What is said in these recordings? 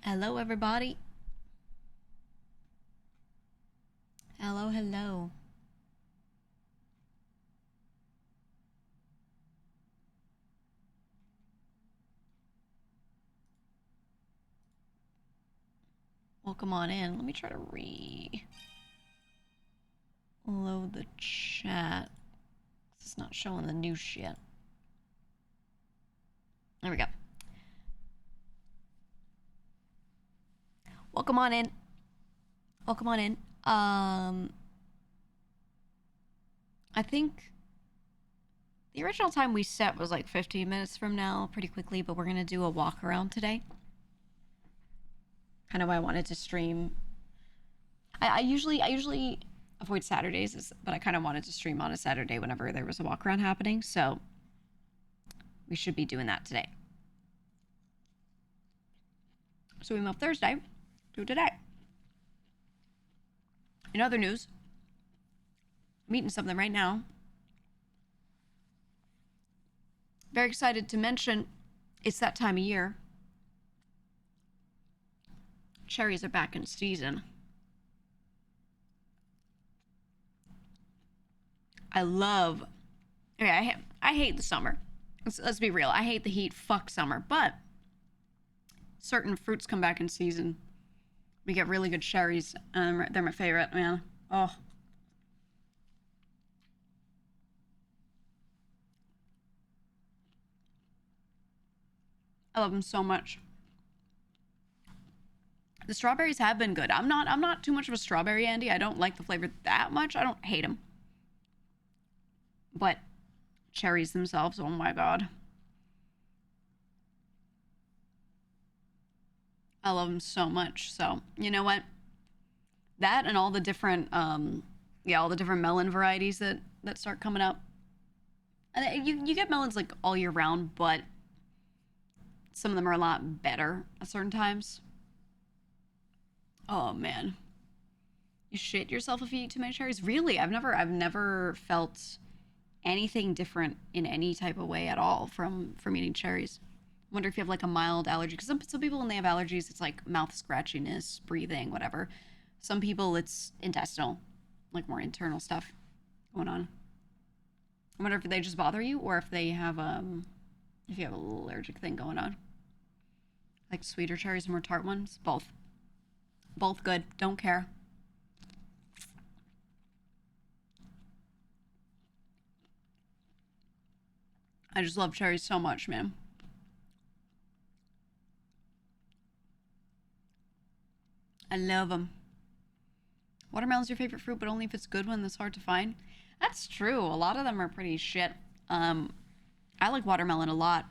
Hello, everybody. Hello, hello. Welcome on in. Let me try to reload the chat. It's not showing the new shit. There we go. Welcome on in. Welcome on in. I think the original time we set was like 15 minutes from now, pretty quickly, but we're gonna do a walk around today. Kind of why I wanted to stream. I usually avoid Saturdays, but I kind of wanted to stream on a Saturday whenever there was a walk around happening, so we should be doing that today. So we moved Thursday to today. In other news, I'm eating something right now. Very excited to mention it's that time of year. Cherries are back in season. I hate the summer. Let's be real. I hate the heat. Fuck summer. But certain fruits come back in season. We get really good cherries. They're my favorite, man. Oh. I love them so much. The strawberries have been good. I'm not too much of a strawberry Andy. I don't like the flavor that much. I don't hate them. But cherries themselves, oh my god. I love them so much. So, you know what? That and all the different all the different melon varieties that start coming up. And you get melons like all year round, but some of them are a lot better at certain times. Oh man. You shit yourself if you eat too many cherries? Really? I've never felt anything different in any type of way at all from eating cherries. I wonder if you have like a mild allergy, because some people when they have allergies it's like mouth scratchiness, breathing, whatever. Some people it's intestinal, like more internal stuff going on. I wonder if they just bother you or if they have if you have a little allergic thing going on. Like sweeter cherries or more tart ones? Both. Both good. Don't care. I just love cherries so much, man. I love them. Watermelon's your favorite fruit, but only if it's good one that's hard to find. That's true. A lot of them are pretty shit. I like watermelon a lot.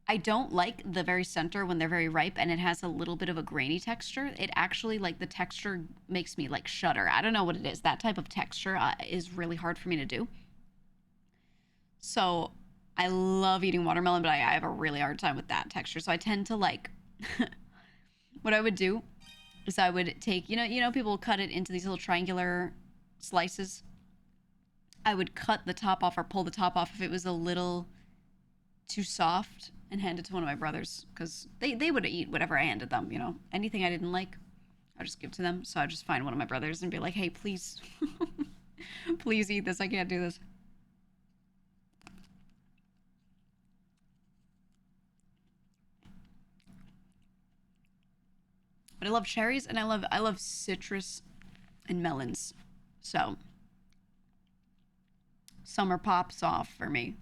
I don't like the very center when they're very ripe and it has a little bit of a grainy texture. It actually, like, the texture makes me, like, shudder. I don't know what it is. That type of texture is really hard for me to do. So I love eating watermelon, but I have a really hard time with that texture. So I tend to, like, what I would do is I would take, people cut it into these little triangular slices. I would cut the top off or pull the top off if it was a little too soft and hand it to one of my brothers because they would eat whatever I handed them, Anything I didn't like, I'd just give to them. So I'd just find one of my brothers and be like, hey, please, please eat this. I can't do this. But I love cherries and I love citrus and melons. So summer pops off for me.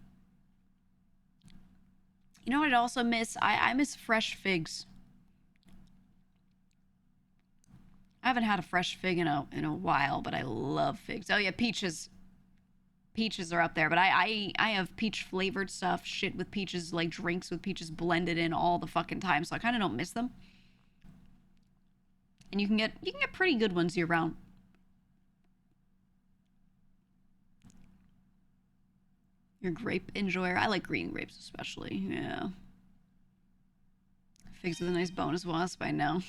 You know what I'd also miss? I miss fresh figs. I haven't had a fresh fig in a while, but I love figs. Oh yeah, peaches. Peaches are up there, but I have peach flavored stuff, shit with peaches, like drinks with peaches blended in all the fucking time, so I kind of don't miss them. And you can get pretty good ones year round. You're a grape enjoyer. I like green grapes especially. Yeah. Figs with a nice bonus wasp. I know.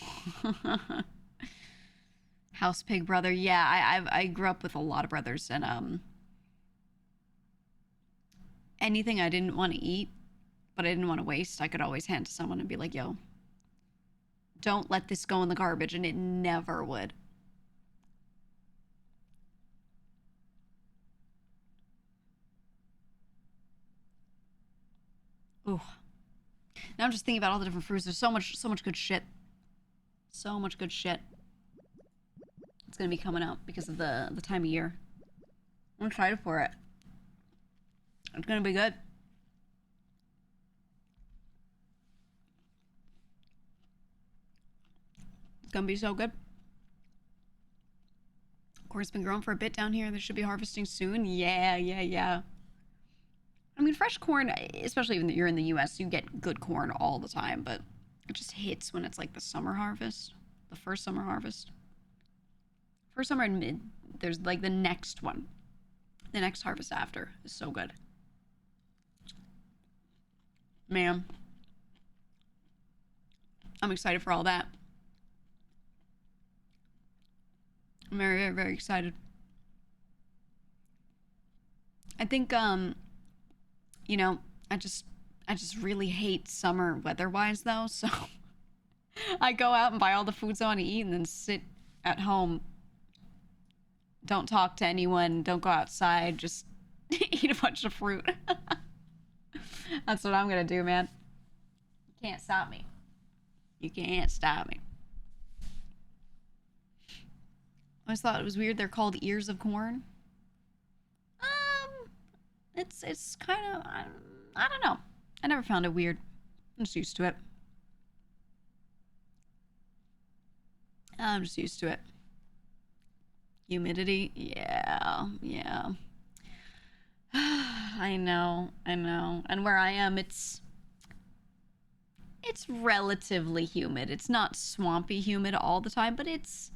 House pig brother. Yeah, I grew up with a lot of brothers, and anything I didn't want to eat, but I didn't want to waste, I could always hand to someone and be like, "Yo, Don't let this go in the garbage, and it never would. Ooh. Now I'm just thinking about all the different fruits. There's so much good shit. So much good shit. It's gonna be coming out because of the time of year. I'm excited for it. It's gonna be good. It's gonna be so good. Corn's been growing for a bit down here. They should be harvesting soon. Yeah, yeah, yeah. I mean, fresh corn, especially when you're in the US, you get good corn all the time, but it just hits when it's like the summer harvest, the first summer harvest. First summer and mid, there's like the next one. The next harvest after is so good. Man, I'm excited for all that. I'm very, very, very excited. I think, you know, I just really hate summer weather-wise though, so I go out and buy all the foods I want to eat and then sit at home. Don't talk to anyone, don't go outside, just eat a bunch of fruit. That's what I'm gonna do, man. You can't stop me. You can't stop me. I always thought it was weird they're called ears of corn. It's kind of I don't know. I never found it weird. I'm just used to it. I'm just used to it. Humidity, yeah, yeah. I know, I know. And where I am, it's relatively humid. It's not swampy humid all the time, but it's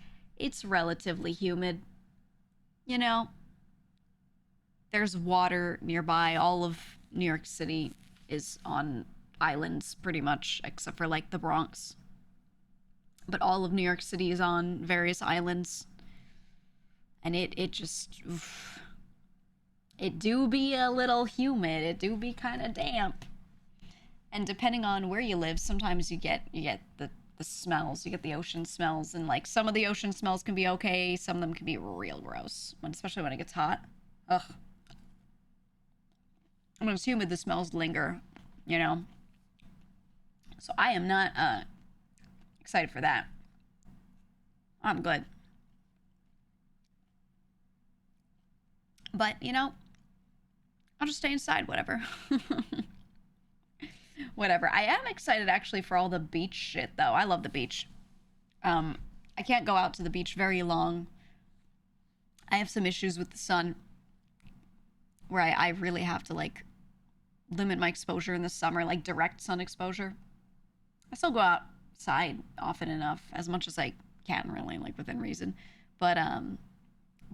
relatively humid. You know, there's water nearby. All of New York City is on islands pretty much, except for like the Bronx. But all of New York City is on various islands. And it just oof, it do be a little humid. It do be kind of damp. And depending on where you live, sometimes you get the smells. You get the ocean smells, and like some of the ocean smells can be okay. Some of them can be real gross, especially when it gets hot. Ugh. When it's humid, the smells linger, you know. So I am not excited for that. I'm good. But, you know, I'll just stay inside, whatever. Whatever. I am excited actually for all the beach shit though. I love the beach. I can't go out to the beach very long. I have some issues with the sun where I really have to like limit my exposure in the summer, like direct sun exposure. I still go outside often enough, as much as I can really, like within reason. But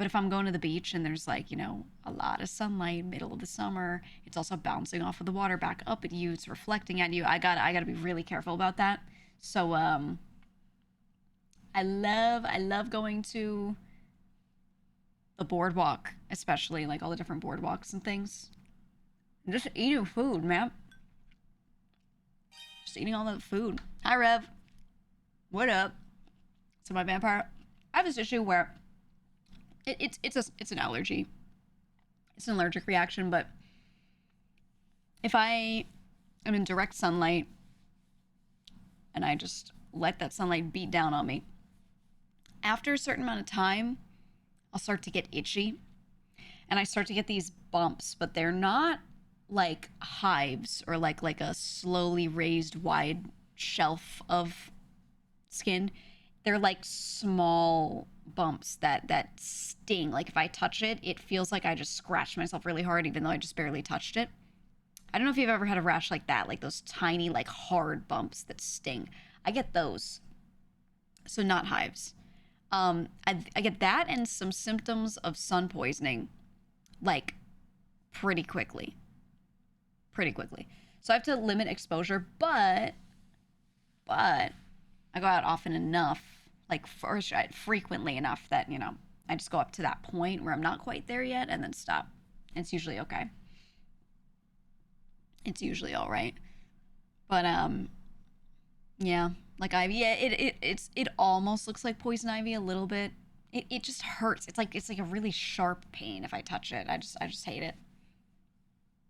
if I'm going to the beach and there's like, you know, a lot of sunlight, middle of the summer, it's also bouncing off of the water back up at you, it's reflecting at you. I gotta be really careful about that. So I love going to the boardwalk, especially like all the different boardwalks and things. And just eating food, man. Just eating all the food. Hi Rev. What up? So my vampire, I have this issue where it's an allergy. It's an allergic reaction, but if I am in direct sunlight and I just let that sunlight beat down on me, after a certain amount of time, I'll start to get itchy. And I start to get these bumps, but they're not like hives or like a slowly raised wide shelf of skin. They're like small bumps that sting. Like if I touch it, it feels like I just scratched myself really hard even though I just barely touched it. I don't know if you've ever had a rash like that, like those tiny like hard bumps that sting. I get those. So not hives. I get that and some symptoms of sun poisoning like pretty quickly. Pretty quickly. So I have to limit exposure, but I go out often enough, like frequently enough that, you know, I just go up to that point where I'm not quite there yet and then stop. It's usually okay. It's usually all right. But Yeah, like ivy. Yeah, it almost looks like poison ivy a little bit. It just hurts. It's like a really sharp pain if I touch it. I just hate it.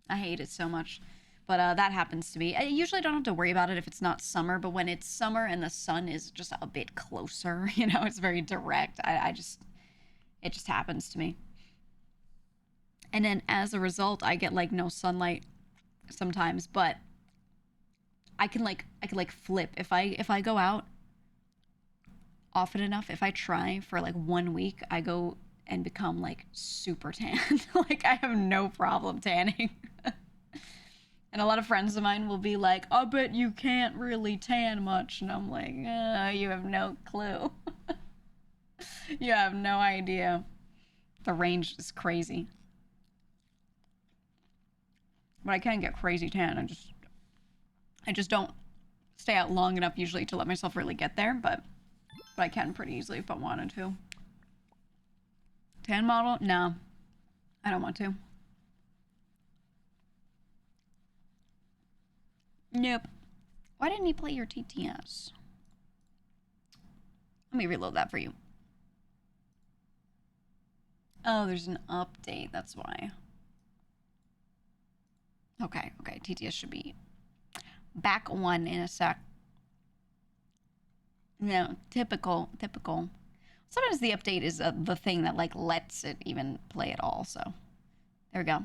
I hate it so much. But that happens to me. I usually don't have to worry about it if it's not summer, but when it's summer and the sun is just a bit closer, it's very direct. It just happens to me. And then as a result, I get like no sunlight sometimes, but I can like flip if I go out often enough, if I try for like 1 week, I go and become like super tan. Like I have no problem tanning. And a lot of friends of mine will be like, I bet you can't really tan much. And I'm like, you have no clue. You have no idea. The range is crazy. But I can get crazy tan. I just don't stay out long enough usually to let myself really get there, but I can pretty easily if I wanted to. Tan model? No. I don't want to. Nope. Why didn't he play your TTS? Let me reload that for you. Oh, there's an update. That's why. Okay, okay. TTS should be back one in a sec. No, typical, typical. Sometimes the update is the thing that like lets it even play at all. So there we go.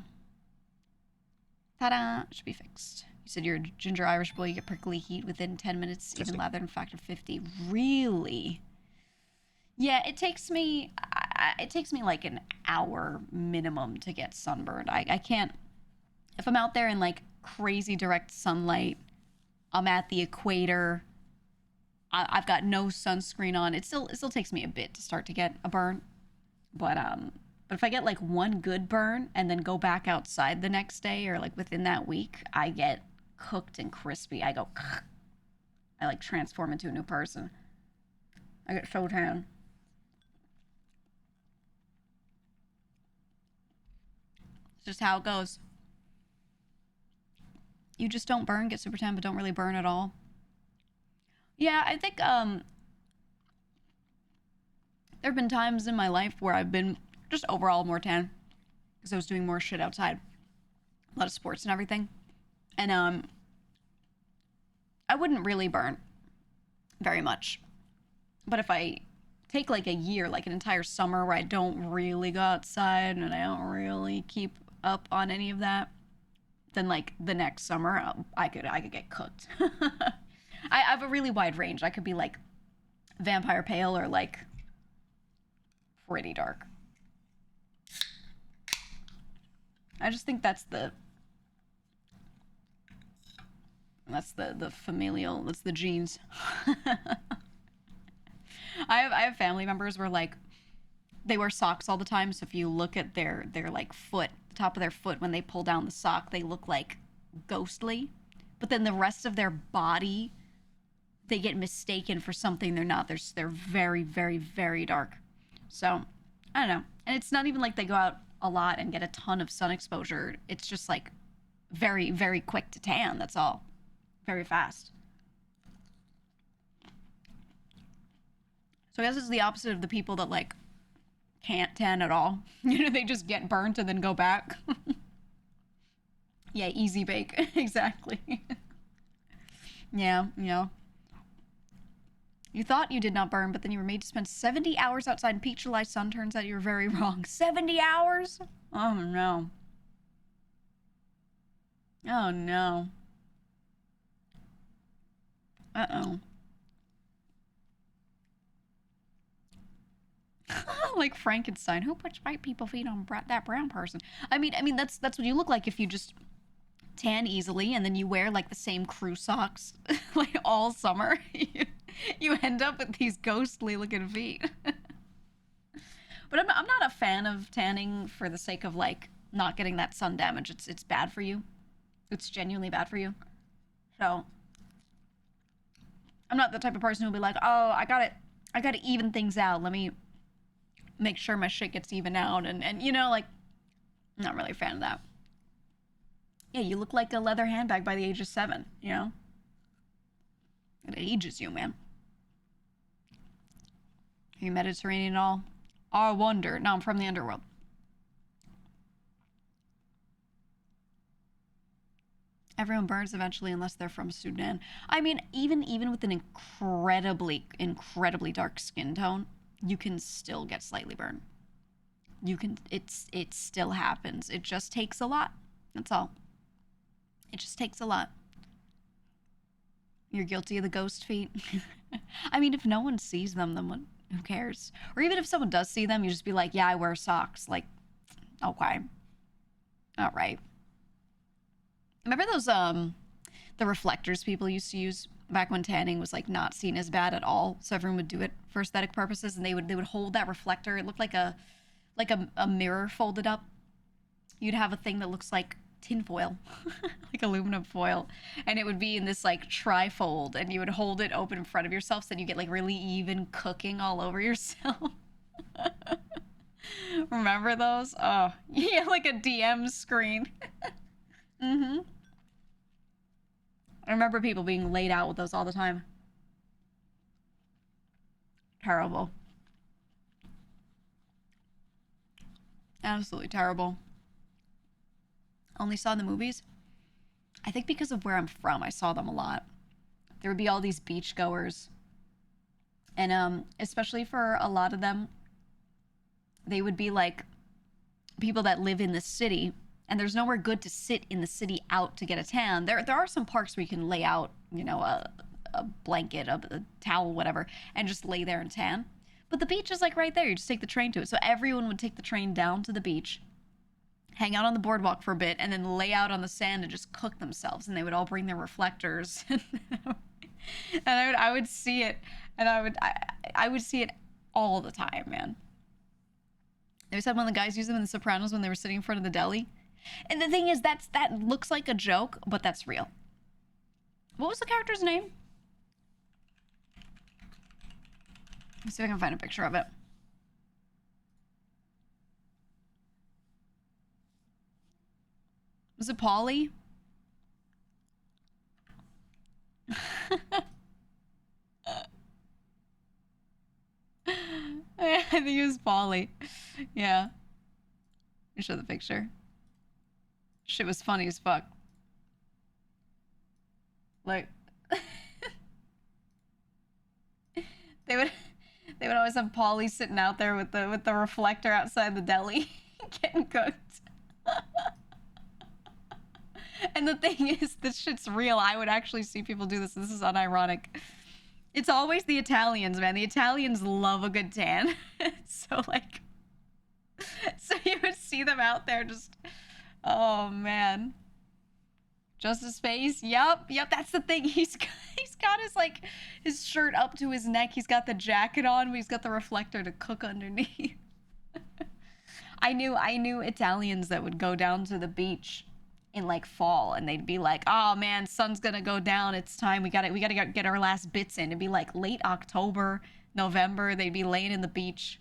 Ta-da! Should be fixed. You said you're a ginger Irish boy. You get prickly heat within 10 minutes, even lather in factor 50. Really? Yeah, it takes me like an hour minimum to get sunburned. I can't, if I'm out there in like crazy direct sunlight, I'm at the equator, I've got no sunscreen on. It still takes me a bit to start to get a burn. But if I get like one good burn and then go back outside the next day or like within that week, I get cooked and crispy. I go I like transform into a new person. I get so tan. It's just how it goes. You just don't burn, get super tan, but don't really burn at all. Yeah, I think there have been times in my life where I've been just overall more tan because I was doing more shit outside, a lot of sports and everything, and I wouldn't really burn very much. But if I take like a year, like an entire summer where I don't really go outside and I don't really keep up on any of that, then like the next summer I could get cooked. I have a really wide range. I could be like vampire pale or like pretty dark. I just think that's the familial, that's the genes. I have family members where like they wear socks all the time, so if you look at their like foot, the top of their foot when they pull down the sock, they look like ghostly. But then the rest of their body, they get mistaken for something they're not. They're very, very, very dark. So, I don't know. And it's not even like they go out a lot and get a ton of sun exposure. It's just like very, very quick to tan, that's all. Very fast. So I guess it's the opposite of the people that like can't tan at all. They just get burnt and then go back. Yeah, easy bake. Exactly. Yeah, yeah. You thought you did not burn, but then you were made to spend 70 hours outside in peak July sun. Turns out you were very wrong. 70 hours? Oh no. Oh no. Uh-oh. Like Frankenstein. Who puts white people feet on that brown person? I mean that's what you look like if you just tan easily and then you wear like the same crew socks like all summer. You end up with these ghostly looking feet. But I'm not a fan of tanning for the sake of like not getting that sun damage. It's bad for you. It's genuinely bad for you. So I'm not the type of person who'll be like, oh, I gotta even things out. Let me make sure my shit gets even out and like I'm not really a fan of that. Yeah, you look like a leather handbag by the age of 7. It ages you, man. Are you Mediterranean at all? I wonder. No, I'm from the underworld. Everyone burns eventually unless they're from Sudan. I mean, even with an incredibly dark skin tone, you can still get slightly burned. It still happens. It just takes a lot. That's all. It just takes a lot. You're guilty of the ghost feet. I mean, if no one sees them, then what, who cares? Or even if someone does see them, you just be like, yeah, I wear socks. Like, okay. All right. Remember those the reflectors people used to use back when tanning was like not seen as bad at all, so everyone would do it for aesthetic purposes, and they would hold that reflector. It looked like a mirror folded up. You'd have a thing that looks like tinfoil, like aluminum foil, and it would be in this like trifold, and you would hold it open in front of yourself so that you get like really even cooking all over yourself. Remember those? Oh, yeah, like a DM screen. Mm-hmm. I remember people being laid out with those all the time. Terrible. Absolutely terrible. Only saw the movies. I think because of where I'm from, I saw them a lot. There would be all these beachgoers. And especially for a lot of them, they would be like people that live in the city, and there's nowhere good to sit in the city out to get a tan. There are some parks where you can lay out, you know, a blanket, a towel, whatever, and just lay there and tan. But the beach is like right there. You just take the train to it. So everyone would take the train down to the beach, hang out on the boardwalk for a bit, and then lay out on the sand and just cook themselves. And they would all bring their reflectors. And I would see it, and I would see it all the time, man. They said one of the guys used them in the Sopranos when they were sitting in front of the deli. And the thing is, that looks like a joke, but that's real. What was the character's name? Let's see if I can find a picture of it. Was it Polly? I think it was Polly. Yeah. Let me show the picture. Shit was funny as fuck. Like, they would always have Polly sitting out there with the reflector outside the deli getting cooked. And the thing is, this shit's real. I would actually see people do this. This is unironic. It's always the Italians, man. The Italians love a good tan. So like, so you would see them out there just, oh man. Justice face. Yep, that's the thing. He's got his like his shirt up to his neck. He's got the jacket on, but he's got the reflector to cook underneath. I knew Italians that would go down to the beach in like fall, and they'd be like, "Oh man, sun's gonna go down. It's time. We gotta get our last bits in." It'd be like late October, November. They'd be laying in the beach,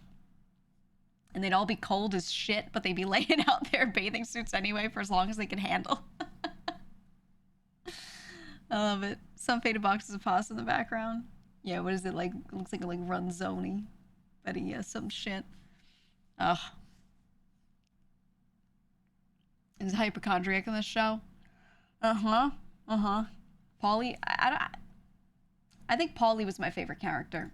and they'd all be cold as shit, but they'd be laying out there in bathing suits anyway for as long as they could handle. I love it. Some faded boxes of pasta in the background. Yeah, what is it like? It looks like it like Runzoni, but yeah, some shit. Ugh. Is hypochondriac in this show? Polly, I think Polly was my favorite character.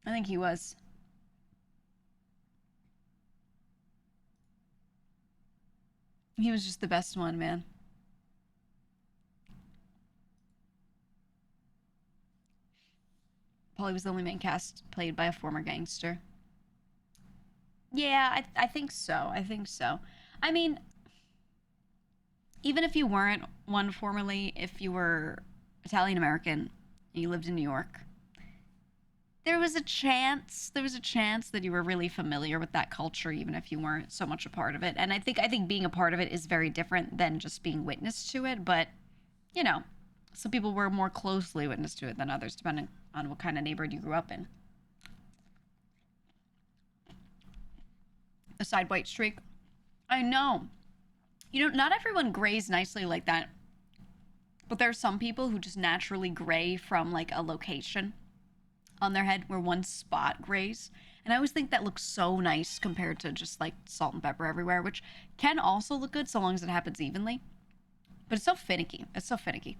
I think he was. He was just the best one, man. Polly was the only main cast played by a former gangster. Yeah, I think so. I think so. I mean, even if you weren't one formerly, if you were Italian American, you lived in New York, there was a chance that you were really familiar with that culture, even if you weren't so much a part of it. And I think being a part of it is very different than just being witness to it. But, you know, some people were more closely witness to it than others, depending on what kind of neighborhood you grew up in. A side white streak. I know. You know, not everyone grays nicely like that, but there are some people who just naturally gray from like a location on their head where one spot grays. And I always think that looks so nice compared to just like salt and pepper everywhere, which can also look good so long as it happens evenly. But it's so finicky. It's so finicky.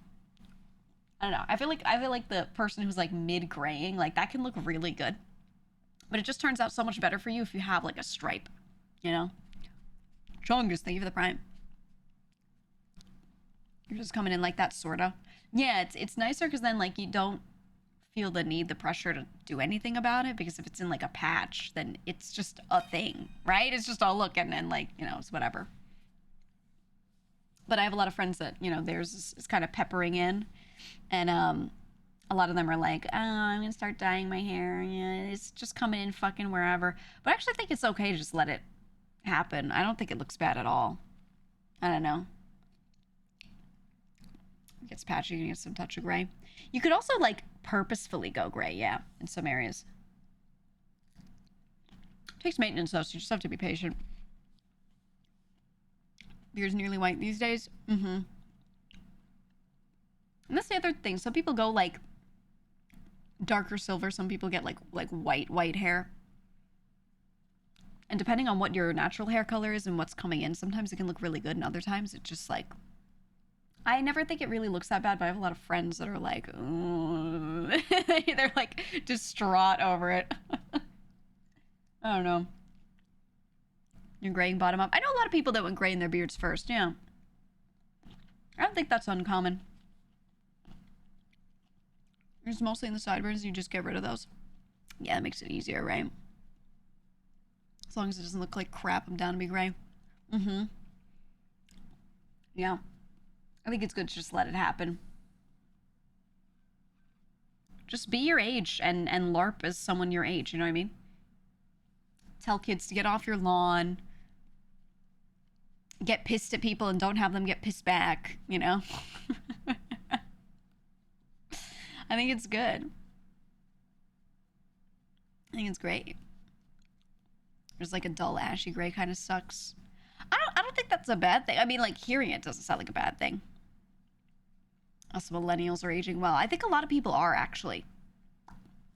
I don't know. I feel like the person who's like mid graying, like that can look really good. But it just turns out so much better for you if you have like a stripe, you know? Chungus, thank you for the prime. You're just coming in like that, sorta. Yeah, it's nicer because then like you don't feel the need, the pressure to do anything about it. Because if it's in like a patch, then it's just a thing, right? It's just all look and then like it's whatever. But I have a lot of friends that theirs is kind of peppering in, and a lot of them are like, oh, I'm gonna start dyeing my hair. Yeah, it's just coming in fucking wherever. But I actually think it's okay to just let it happen. I don't think it looks bad at all. I don't know. It gets patchy, you get some touch of gray. You could also like purposefully go gray, yeah, in some areas. It takes maintenance though, so you just have to be patient. Beard's nearly white these days. Mm-hmm. And that's the other thing. Some people go like darker silver. Some people get like white hair. And depending on what your natural hair color is and what's coming in, sometimes it can look really good, and other times it just like I never think it really looks that bad, but I have a lot of friends that are like, they're like distraught over it. I don't know. You're graying bottom up. I know a lot of people that went gray in their beards first, yeah. I don't think that's uncommon. It's mostly in the sideburns, you just get rid of those. Yeah, that makes it easier, right? As long as it doesn't look like crap, I'm down to be gray. Mm-hmm. Yeah. I think it's good to just let it happen. Just be your age and LARP as someone your age, you know what I mean? Tell kids to get off your lawn. Get pissed at people and don't have them get pissed back, you know? I think it's good. I think it's great. There's like a dull ashy gray kind of sucks. I don't think that's a bad thing. I mean, like hearing it doesn't sound like a bad thing. Us millennials are aging well. I think a lot of people are actually.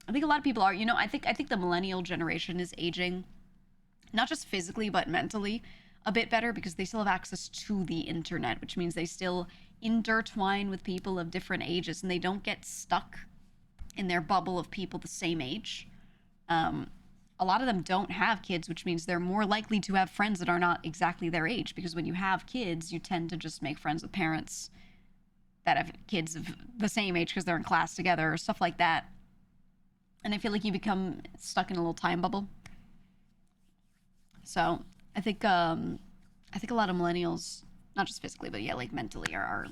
I think a lot of people are. I think the millennial generation is aging not just physically but mentally a bit better because they still have access to the internet, which means they still intertwine with people of different ages and they don't get stuck in their bubble of people the same age. A lot of them don't have kids, which means they're more likely to have friends that are not exactly their age, because when you have kids, you tend to just make friends with parents that have kids of the same age because they're in class together or stuff like that. And I feel like you become stuck in a little time bubble. So I think a lot of millennials, not just physically, but yeah, like mentally, are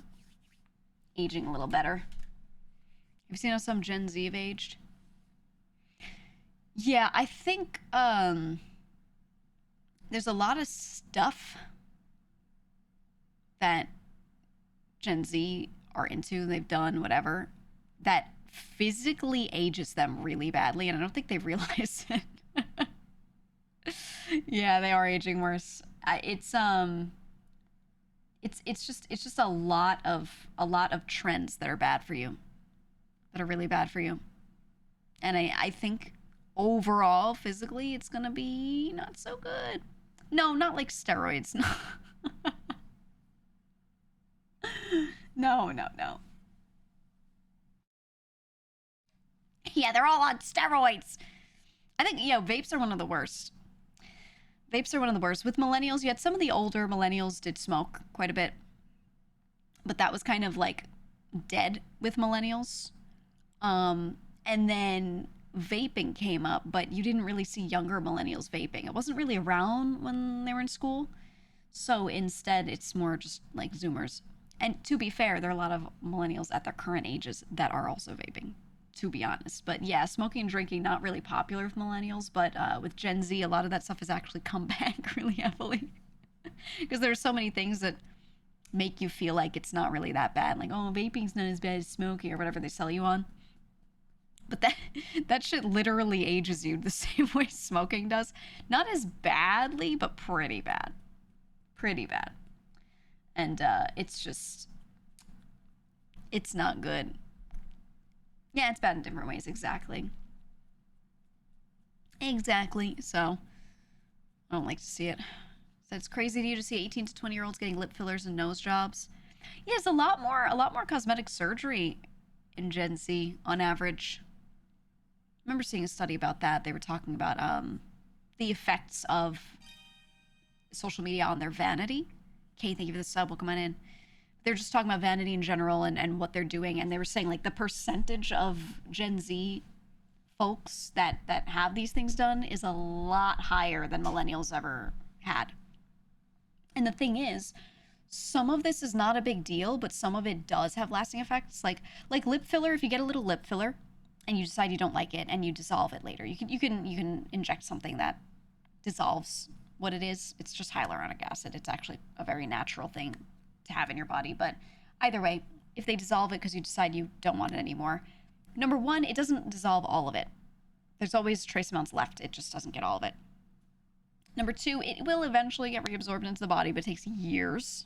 aging a little better. Have you seen how some Gen Z have aged? Yeah, I think there's a lot of stuff that Gen Z are into, they've done, whatever, that physically ages them really badly, and I don't think they realize it. Yeah, they are aging worse. It's just a lot of trends that are bad for you, that are really bad for you, and I think overall physically it's gonna be not so good. No, not like steroids. No, no, no. Yeah, they're all on steroids. I think, vapes are one of the worst. Vapes are one of the worst. With millennials, you had some of the older millennials did smoke quite a bit, but that was kind of like dead with millennials. And then vaping came up, but you didn't really see younger millennials vaping. It wasn't really around when they were in school. So instead, it's more just like Zoomers. And to be fair, there are a lot of millennials at their current ages that are also vaping, to be honest. But yeah, smoking and drinking, not really popular with millennials, but with Gen Z, a lot of that stuff has actually come back really heavily. Because there's so many things that make you feel like it's not really that bad. Like, oh, vaping's not as bad as smoking or whatever they sell you on. But that shit literally ages you the same way smoking does. Not as badly, but pretty bad. Pretty bad. And it's just, it's not good. Yeah, it's bad in different ways. Exactly. Exactly. So I don't like to see it. So it's crazy to you to see 18 to 20-year-olds getting lip fillers and nose jobs. Yeah, it's a lot more cosmetic surgery in Gen Z on average. I remember seeing a study about that. They were talking about the effects of social media on their vanity. Okay, thank you for the sub. Welcome on in. They're just talking about vanity in general and what they're doing, and they were saying like the percentage of Gen Z folks that have these things done is a lot higher than millennials ever had. And the thing is, some of this is not a big deal, but some of it does have lasting effects. Like lip filler, if you get a little lip filler and you decide you don't like it and you dissolve it later, you can inject something that dissolves what it is. It's just hyaluronic acid. It's actually a very natural thing to have in your body. But either way, if they dissolve it because you decide you don't want it anymore, number one, it doesn't dissolve all of it. There's always trace amounts left. It just doesn't get all of it. Number two, it will eventually get reabsorbed into the body, but it takes years.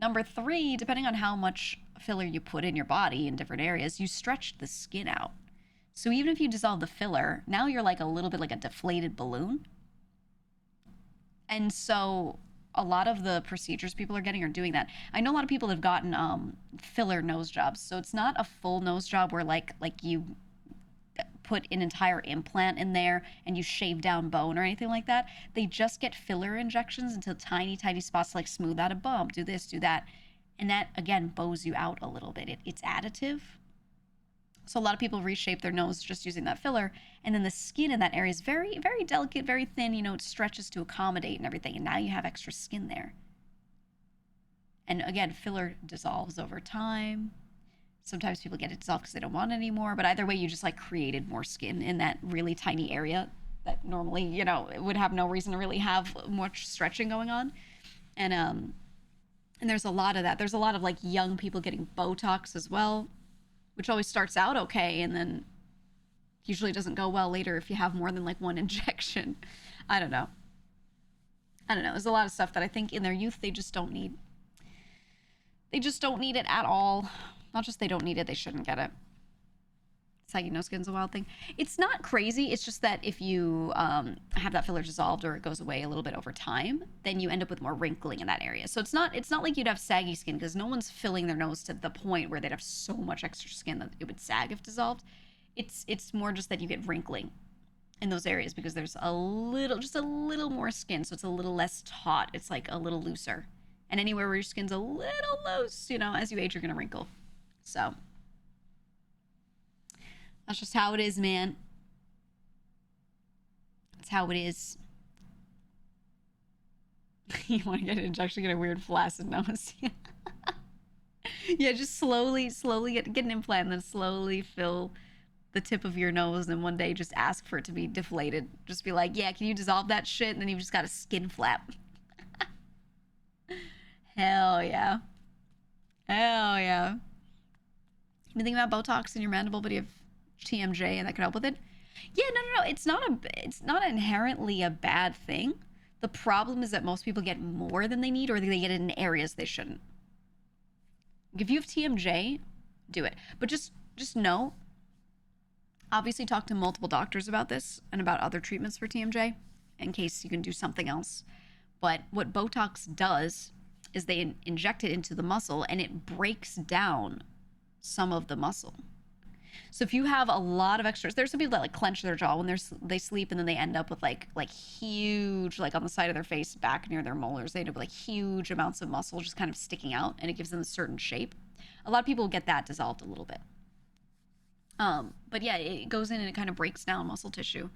Number three, depending on how much filler you put in your body in different areas, you stretch the skin out. So even if you dissolve the filler, now you're like a little bit like a deflated balloon. And so a lot of the procedures people are getting are doing that. I know a lot of people have gotten filler nose jobs. So it's not a full nose job where like you put an entire implant in there and you shave down bone or anything like that. They just get filler injections into tiny, tiny spots to like smooth out a bump, do this, do that. And that, again, bows you out a little bit. It's additive. So a lot of people reshape their nose just using that filler. And then the skin in that area is very, very delicate, very thin. You know, it stretches to accommodate and everything. And now you have extra skin there. And again, filler dissolves over time. Sometimes people get it dissolved because they don't want it anymore. But either way, you just like created more skin in that really tiny area that normally, you know, it would have no reason to really have much stretching going on. And there's a lot of that. There's a lot of like young people getting Botox as well, which always starts out okay and then usually doesn't go well later if you have more than like one injection. I don't know. There's a lot of stuff that I think in their youth they just don't need. They just don't need it at all. Not just they don't need it, they shouldn't get it. Saggy nose skin's a wild thing. It's not crazy. It's just that if you have that filler dissolved or it goes away a little bit over time, then you end up with more wrinkling in that area. So it's not like you'd have saggy skin because no one's filling their nose to the point where they'd have so much extra skin that it would sag if dissolved. It's more just that you get wrinkling in those areas because there's just a little more skin, so it's a little less taut. It's like a little looser. And anywhere where your skin's a little loose, you know, as you age, you're gonna wrinkle. So that's just how it is, man. That's how it is. You want to get an injection, get a weird flaccid nose. Yeah, just slowly get an implant and then slowly fill the tip of your nose and one day just ask for it to be deflated. Just be like, yeah, can you dissolve that shit? And then you've just got a skin flap. Hell yeah. Hell yeah. You been thinking about Botox in your mandible, but you have TMJ and that could help with it? Yeah, no. It's not inherently a bad thing. The problem is that most people get more than they need or they get it in areas they shouldn't. If you have TMJ, do it. But just know, obviously talk to multiple doctors about this and about other treatments for TMJ in case you can do something else. But what Botox does is they inject it into the muscle and it breaks down some of the muscle. So if you have a lot of extras, there's some people that like clench their jaw when they sleep and then they end up with like huge, like on the side of their face, back near their molars, they end up with like huge amounts of muscle just kind of sticking out and it gives them a certain shape. A lot of people get that dissolved a little bit. But yeah, it goes in and it kind of breaks down muscle tissue.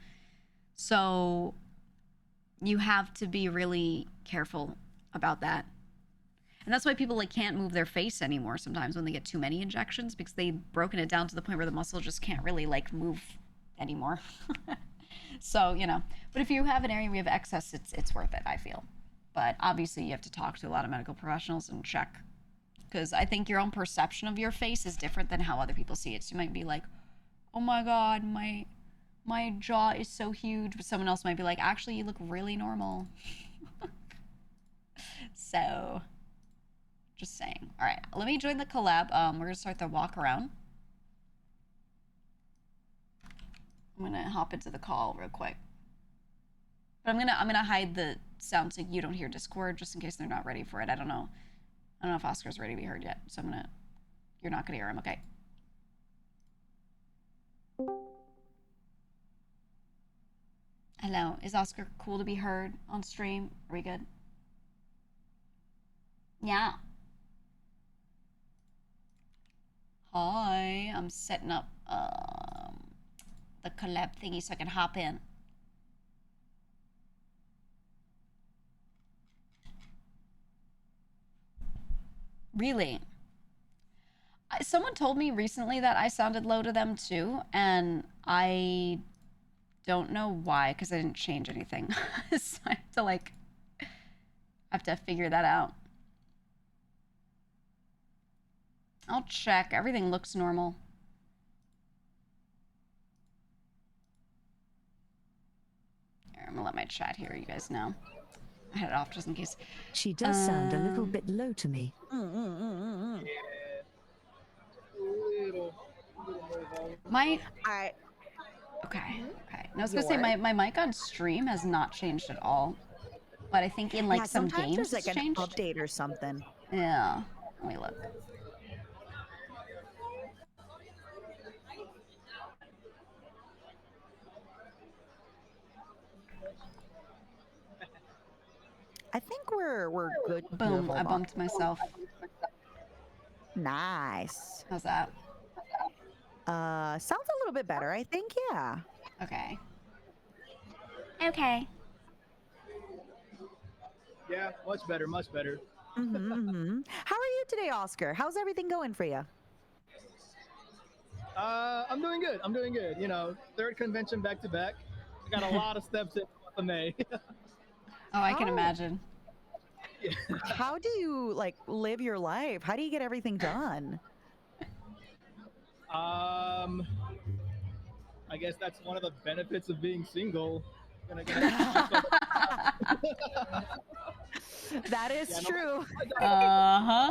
So you have to be really careful about that. And that's why people like can't move their face anymore sometimes when they get too many injections because they've broken it down to the point where the muscle just can't really like move anymore. So, you know, but if you have an area where you have excess, it's worth it, I feel. But obviously you have to talk to a lot of medical professionals and check because I think your own perception of your face is different than how other people see it. So you might be like, oh my God, my jaw is so huge. But someone else might be like, actually, you look really normal. So Just saying. All right, let me join the collab. We're gonna start the walk around. I'm gonna hop into the call real quick. But I'm gonna hide the sound so you don't hear Discord just in case they're not ready for it. I don't know if Oscar's ready to be heard yet. So you're not gonna hear him, okay? Hello, is Oscar cool to be heard on stream? Are we good? Yeah. Hi, I'm setting up the collab thingy so I can hop in. Really? Someone told me recently that I sounded low to them too, and I don't know why, because I didn't change anything. So I have to figure that out. I'll check. Everything looks normal. Here, I'm gonna let my chat hear you guys know. I had it off just in case. She does sound a little bit low to me. Okay. Now I was gonna say my mic on stream has not changed at all, but I think in like some games there's like it's an changed. update or something. Yeah. Let me look. I think we're good. Boom! I bumped myself. Nice. How's that? Sounds a little bit better, I think. Yeah. Okay. Yeah, much better, much better. How are you today, Oscar? How's everything going for you? I'm doing good. I'm doing good. You know, third convention back to back. I got a lot of steps in for May. Oh, I can imagine. Yeah. How do you like live your life? How do you get everything done? I guess that's one of the benefits of being single. That is true. Uh-huh.